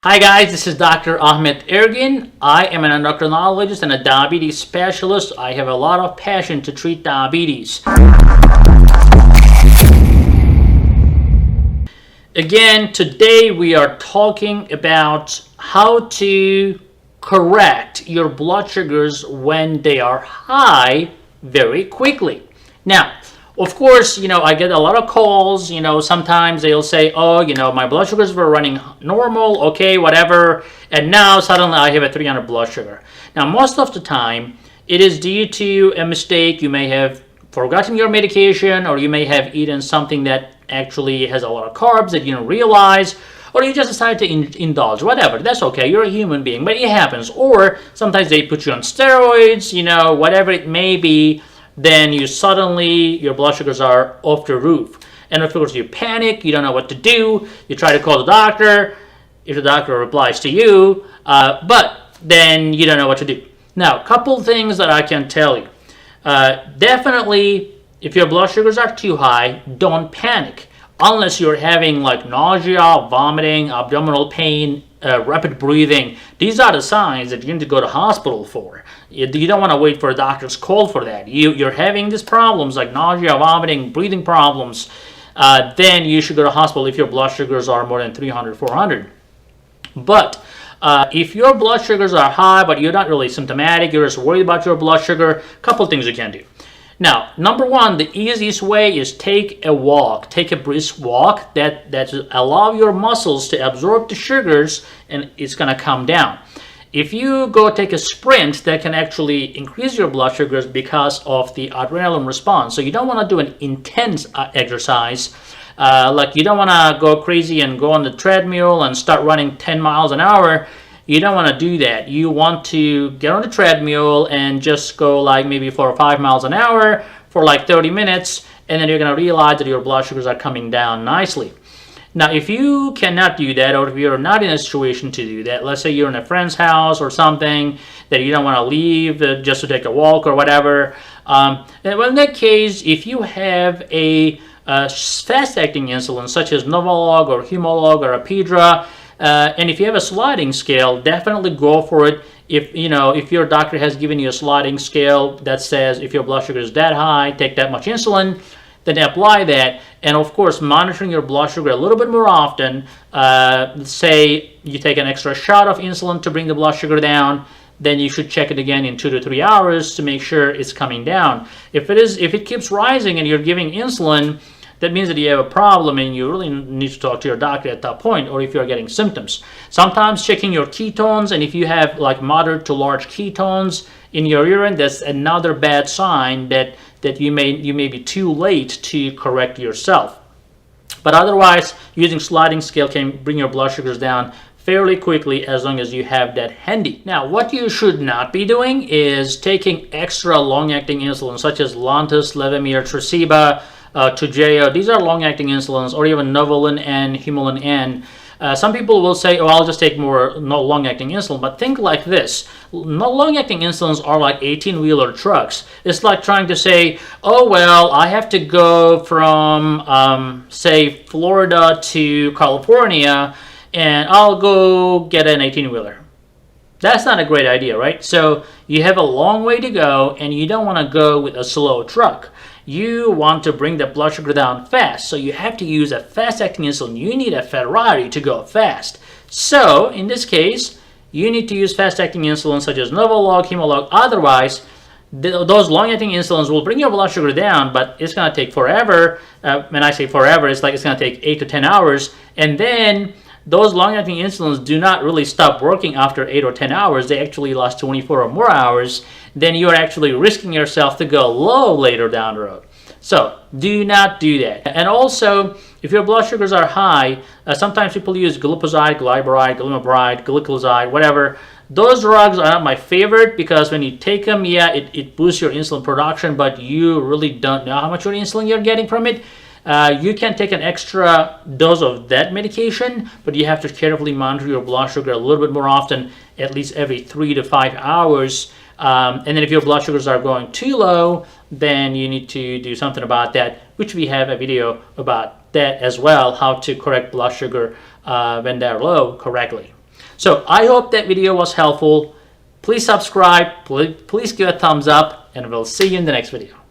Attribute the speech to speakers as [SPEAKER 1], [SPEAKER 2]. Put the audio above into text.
[SPEAKER 1] Hi guys, this is Dr. Ahmed Ergin. I am an endocrinologist and a diabetes specialist. I have a lot of passion to treat diabetes. Again, today we are talking about how to correct your blood sugars when they are high very quickly. Now, of course, I get a lot of calls, sometimes they'll say, oh, my blood sugars were running normal, okay, whatever, and now suddenly I have a 300 blood sugar. Now, most of the time, it is due to a mistake. You may have forgotten your medication, or you may have eaten something that actually has a lot of carbs that you don't realize, or you just decided to indulge, whatever. That's okay, you're a human being, but it happens. Or sometimes they put you on steroids, whatever it may be. Then your blood sugars are off the roof. And of course you panic, you don't know what to do, you try to call the doctor, if the doctor replies to you, but then you don't know what to do. Now, a couple things that I can tell you. Definitely, if your blood sugars are too high, don't panic. Unless you're having like nausea, vomiting, abdominal pain, rapid breathing. These are the signs that you need to go to hospital for. You don't want to wait for a doctor's call for that. You're having these problems like nausea, vomiting, breathing problems, then you should go to hospital if your blood sugars are more than 300, 400. But if your blood sugars are high but you're not really symptomatic, you're just worried about your blood sugar, a couple things you can do. Now, number one, the easiest way is take a walk. Take a brisk walk that allow your muscles to absorb the sugars, and it's going to come down. If you go take a sprint, that can actually increase your blood sugars because of the adrenaline response. So you don't want to do an intense exercise. Like you don't want to go crazy and go on the treadmill and start running 10 miles an hour. You don't want to do that. You want to get on the treadmill and just go like maybe 4 or 5 miles an hour for like 30 minutes, and then you're going to realize that your blood sugars are coming down nicely. Now, if you cannot do that, or if you're not in a situation to do that, let's say you're in a friend's house or something that you don't want to leave just to take a walk or whatever, well, in that case, if you have a fast-acting insulin such as Novolog or Humalog or Apidra, and if you have a sliding scale, definitely go for it. If your doctor has given you a sliding scale that says if your blood sugar is that high, take that much insulin, then apply that. And of course, monitoring your blood sugar a little bit more often. Say you take an extra shot of insulin to bring the blood sugar down, then you should check it again in 2 to 3 hours to make sure it's coming down. If it keeps rising and you're giving insulin, that means that you have a problem and you really need to talk to your doctor at that point, or if you're getting symptoms. Sometimes checking your ketones, and if you have like moderate to large ketones in your urine, that's another bad sign that you may be too late to correct yourself. But otherwise, using sliding scale can bring your blood sugars down fairly quickly as long as you have that handy. Now, what you should not be doing is taking extra long-acting insulin such as Lantus, Levemir, Tresiba, Toujeo. These are long-acting insulins, or even Novolin N, Humulin N. Some people will say, oh, I'll just take more long-acting insulin, but think like this. Long-acting insulins are like 18-wheeler trucks. It's like trying to say, oh, well, I have to go from, say, Florida to California, and I'll go get an 18-wheeler. That's not a great idea, right? So you have a long way to go, and you don't want to go with a slow truck. You want to bring the blood sugar down fast, so you have to use a fast-acting insulin. You need a Ferrari to go fast. So, in this case, you need to use fast-acting insulin such as Novolog, Humalog. Otherwise, those long-acting insulins will bring your blood sugar down, but it's going to take forever. When I say forever, it's going to take 8 to 10 hours. And then those long-acting insulins do not really stop working after 8 or 10 hours. They actually last 24 or more hours. Then you're actually risking yourself to go low later down the road. So do not do that. And also, if your blood sugars are high, sometimes people use glipizide, glyburide, glimepiride, gliclazide, whatever. Those drugs are not my favorite because when you take them, yeah, it boosts your insulin production, but you really don't know how much insulin you're getting from it. You can take an extra dose of that medication, but you have to carefully monitor your blood sugar a little bit more often, at least every 3 to 5 hours. And then if your blood sugars are going too low, then you need to do something about that, which we have a video about that as well, how to correct blood sugar when they're low correctly. So I hope that video was helpful. Please subscribe, please give a thumbs up, and we'll see you in the next video.